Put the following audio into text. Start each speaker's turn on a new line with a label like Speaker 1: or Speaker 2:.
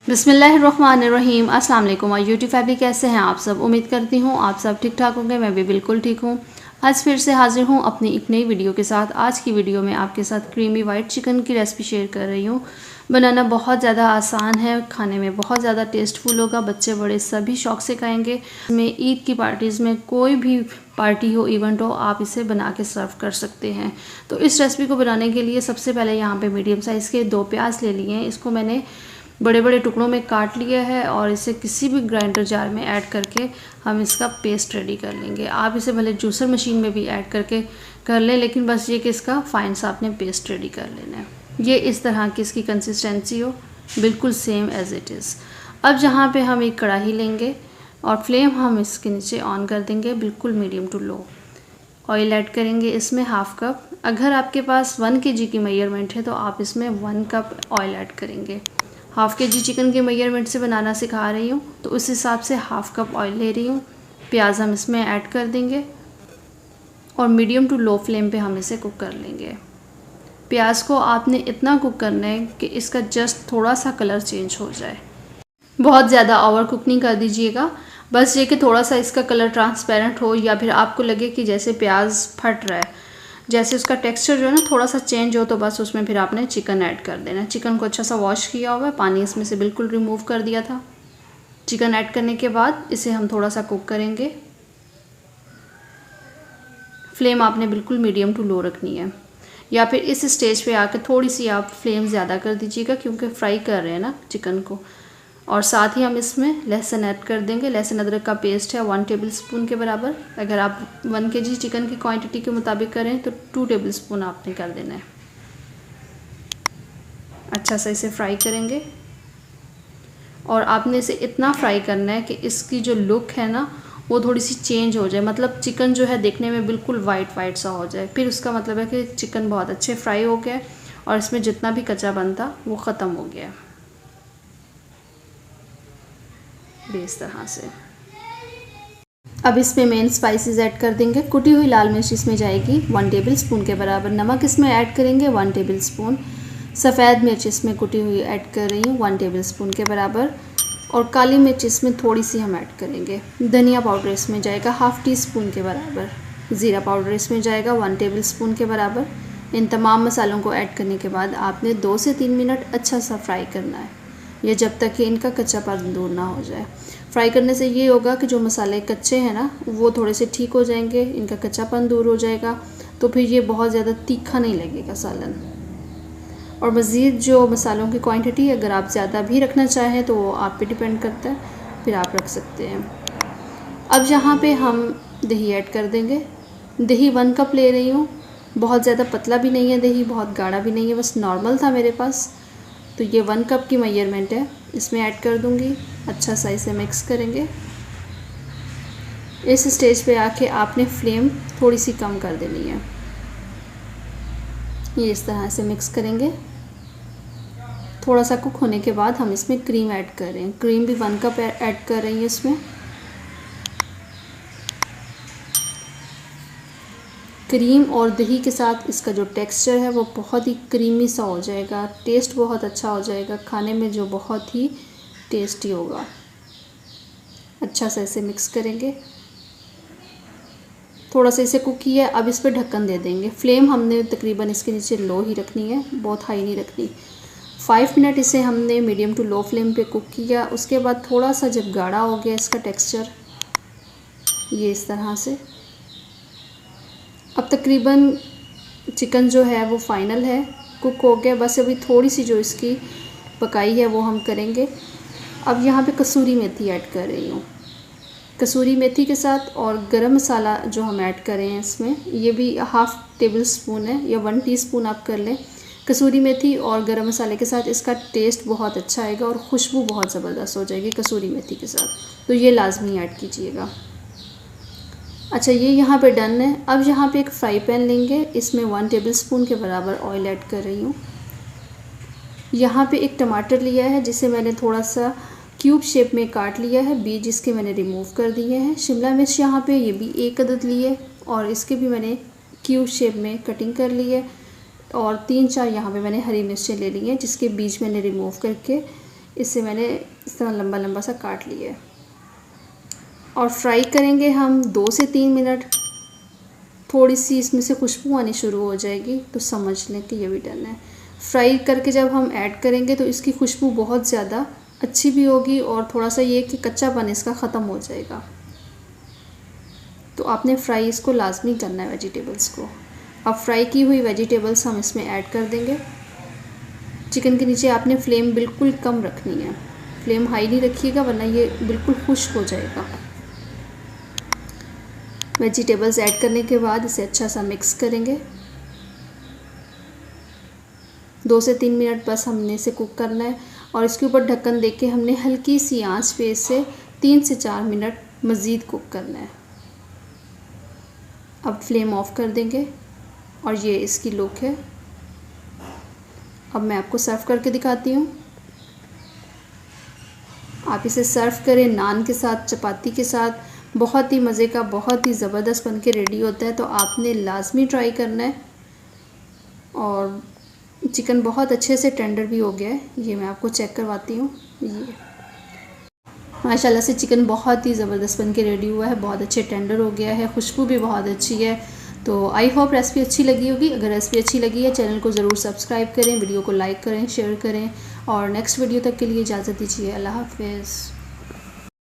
Speaker 1: बिस्मिल्लाहिर्रहमानिर्रहीम। अस्सलाम वालेकुम यूट्यूब फैमिली, कैसे हैं आप सब। उम्मीद करती हूँ आप सब ठीक ठाक होंगे। मैं भी बिल्कुल ठीक हूँ। आज फिर से हाजिर हूँ अपनी एक नई वीडियो के साथ। आज की वीडियो में आपके साथ क्रीमी वाइट चिकन की रेसिपी शेयर कर रही हूँ। बनाना बहुत ज़्यादा आसान है, खाने में बहुत ज़्यादा टेस्टफुल होगा, बच्चे बड़े सभी शौक से खाएंगे। में ईद की पार्टीज़ में कोई भी पार्टी हो, इवेंट हो, आप इसे बना के सर्व कर सकते हैं। तो इस रेसिपी को बनाने के लिए सबसे पहले यहाँ पे मीडियम साइज़ के 2 प्याज ले लिए हैं। इसको मैंने बड़े बड़े टुकड़ों में काट लिया है और इसे किसी भी ग्राइंडर जार में ऐड करके हम इसका पेस्ट रेडी कर लेंगे। आप इसे भले जूसर मशीन में भी ऐड करके कर लें, लेकिन बस ये कि इसका फाइन सा आपने पेस्ट रेडी कर लेना है। ये इस तरह की इसकी कंसिस्टेंसी हो, बिल्कुल सेम एज इट इज़। अब जहाँ पे हम एक कढ़ाई लेंगे और फ्लेम हम इसके नीचे ऑन कर देंगे, बिल्कुल medium to low. Oil add करेंगे इसमें हाफ कप। अगर आपके पास 1 kg की मेजरमेंट है तो आप इसमें 1 कप ऑयल ऐड करेंगे। हाफ kg चिकन के मेजरमेंट से बनाना सिखा रही हूँ, तो उस हिसाब से हाफ कप ऑयल ले रही हूँ। प्याज हम इसमें ऐड कर देंगे और मीडियम टू लो फ्लेम पे हम इसे कुक कर लेंगे। प्याज को आपने इतना कुक करना है कि इसका जस्ट थोड़ा सा कलर चेंज हो जाए। बहुत ज़्यादा ओवर कुक नहीं कर दीजिएगा, बस ये कि थोड़ा सा इसका कलर ट्रांसपेरेंट हो, या फिर आपको लगे कि जैसे प्याज फट रहा है, जैसे उसका टेक्सचर जो है ना थोड़ा सा चेंज हो, तो बस उसमें फिर आपने चिकन ऐड कर देना। चिकन को अच्छा सा वॉश किया हुआ है, पानी इसमें से बिल्कुल रिमूव कर दिया था। चिकन ऐड करने के बाद इसे हम थोड़ा सा कुक करेंगे। फ्लेम आपने बिल्कुल मीडियम टू लो रखनी है, या फिर इस स्टेज पे आकर थोड़ी सी आप फ्लेम ज़्यादा कर दीजिएगा, क्योंकि फ्राई कर रहे हैं ना चिकन को। और साथ ही हम इसमें लहसुन ऐड कर देंगे। लहसुन अदरक का पेस्ट है 1 टेबलस्पून के बराबर। अगर आप 1 kg चिकन की क्वांटिटी के मुताबिक करें तो 2 टेबलस्पून आपने कर देना है। अच्छा सा इसे फ्राई करेंगे और आपने इसे इतना फ्राई करना है कि इसकी जो लुक है ना वो थोड़ी सी चेंज हो जाए, मतलब चिकन जो है देखने में बिल्कुल वाइट वाइट सा हो जाए। फिर उसका मतलब है कि चिकन बहुत अच्छे फ्राई हो गया और इसमें जितना भी कच्चापन था वो ख़त्म हो गया। इस तरह से अब इसमें मेन स्पाइसेस ऐड कर देंगे। कुटी हुई लाल मिर्च इसमें जाएगी 1 टेबलस्पून के बराबर। नमक इसमें ऐड करेंगे 1 टेबलस्पून। सफ़ेद मिर्च इसमें कुटी हुई ऐड कर रही हूँ 1 टेबलस्पून के बराबर। और काली मिर्च इसमें थोड़ी सी हम ऐड करेंगे। धनिया पाउडर इसमें जाएगा ½ टीस्पून के बराबर। ज़ीरा पाउडर इसमें जाएगा 1 टेबलस्पून के बराबर। इन तमाम मसालों को ऐड करने के बाद आपने 2 से 3 मिनट अच्छा सा फ्राई करना है, ये जब तक कि इनका कच्चापन दूर ना हो जाए। फ्राई करने से ये होगा कि जो मसाले कच्चे हैं ना वो थोड़े से ठीक हो जाएंगे, इनका कच्चापन दूर हो जाएगा, तो फिर ये बहुत ज़्यादा तीखा नहीं लगेगा सालन। और मज़ीद जो मसालों की क्वांटिटी अगर आप ज़्यादा भी रखना चाहें तो वो आप पे डिपेंड करता है, फिर आप रख सकते हैं। अब यहाँ पे हम दही ऐड कर देंगे। दही 1 कप ले रही हूँ। बहुत ज़्यादा पतला भी नहीं है दही, बहुत गाढ़ा भी नहीं है, बस नॉर्मल था मेरे पास, तो ये 1 कप की मेजरमेंट है, इसमें ऐड कर दूंगी। अच्छा सा इसे मिक्स करेंगे। इस स्टेज पे आके आपने फ्लेम थोड़ी सी कम कर देनी है। ये इस तरह से मिक्स करेंगे। थोड़ा सा कुक होने के बाद हम इसमें क्रीम ऐड कर रहे हैं। क्रीम भी 1 कप ऐड कर रही है इसमें। क्रीम और दही के साथ इसका जो टेक्सचर है वो बहुत ही क्रीमी सा हो जाएगा, टेस्ट बहुत अच्छा हो जाएगा, खाने में जो बहुत ही टेस्टी होगा। अच्छा सा इसे मिक्स करेंगे। थोड़ा सा इसे कुक किया, अब इस पर ढक्कन दे देंगे। फ्लेम हमने तकरीबन इसके नीचे लो ही रखनी है, बहुत हाई नहीं रखनी। 5 मिनट इसे हमने मीडियम टू लो फ्लेम पे कुक किया। उसके बाद थोड़ा सा जब गाढ़ा हो गया इसका टेक्सचर, ये इस तरह से, अब तकरीबन चिकन जो है वो फाइनल है, कुक हो गया। बस अभी थोड़ी सी जो इसकी पकाई है वो हम करेंगे। अब यहाँ पे कसूरी मेथी ऐड कर रही हूँ। कसूरी मेथी के साथ और गरम मसाला जो हम ऐड कर रहे हैं इसमें, ये भी ½ टेबलस्पून है या 1 टीस्पून आप कर लें। कसूरी मेथी और गरम मसाले के साथ इसका टेस्ट बहुत अच्छा आएगा और खुशबू बहुत ज़बरदस्त हो जाएगी कसूरी मेथी के साथ, तो ये लाजमी ऐड कीजिएगा। अच्छा, ये यहाँ पे डन है। अब यहाँ पे एक फ्राई पैन लेंगे, इसमें 1 टेबलस्पून के बराबर ऑयल ऐड कर रही हूँ। यहाँ पे एक टमाटर लिया है जिसे मैंने थोड़ा सा क्यूब शेप में काट लिया है, बीज इसके मैंने रिमूव कर दिए हैं। शिमला मिर्च यहाँ पे ये भी 1 अदद ली है और इसके भी मैंने क्यूब शेप में कटिंग कर ली है। और 3-4 यहाँ पे मैंने हरी मिर्चें ले ली हैं जिसके बीज मैंने रिमूव करके इससे मैंने इस तरह लंबा लंबा सा काट लिया है। और फ्राई करेंगे हम 2 से 3 मिनट। थोड़ी सी इसमें से खुशबू आनी शुरू हो जाएगी तो समझ लें कि ये भी डन है। फ्राई करके जब हम ऐड करेंगे तो इसकी खुशबू बहुत ज़्यादा अच्छी भी होगी और थोड़ा सा ये कि कच्चापन इसका ख़त्म हो जाएगा। तो आपने फ्राई इसको लाजमी करना है वेजिटेबल्स को। अब फ्राई की हुई वेजिटेबल्स हम इसमें ऐड कर देंगे। चिकन के नीचे आपने फ्लेम बिल्कुल कम रखनी है, फ्लेम हाई नहीं रखिएगा वरना ये बिल्कुल खुश्क हो जाएगा। वेजिटेबल्स ऐड करने के बाद इसे अच्छा सा मिक्स करेंगे। 2 से 3 मिनट बस हमने इसे कुक करना है और इसके ऊपर ढक्कन देके हमने हल्की सी आंच पे इसे 3 से 4 मिनट मज़ीद कुक करना है। अब फ्लेम ऑफ कर देंगे और ये इसकी लुक है। अब मैं आपको सर्व करके दिखाती हूँ। आप इसे सर्व करें नान के साथ, चपाती के साथ, बहुत ही मज़े का, बहुत ही ज़बरदस्त बन के रेडी होता है। तो आपने लाजमी ट्राई करना है। और चिकन बहुत अच्छे से टेंडर भी हो गया है, ये मैं आपको चेक करवाती हूँ। ये माशाल्लाह से चिकन बहुत ही ज़बरदस्त बन के रेडी हुआ है, बहुत अच्छे टेंडर हो गया है, खुशबू भी बहुत अच्छी है। तो आई होप रेसिपी अच्छी लगी होगी। अगर रेसिपी अच्छी लगी है चैनल को ज़रूर सब्सक्राइब करें, वीडियो को लाइक करें, शेयर करें और नेक्स्ट वीडियो तक के लिए इजाज़त दीजिए। अल्लाह हाफ़िज़।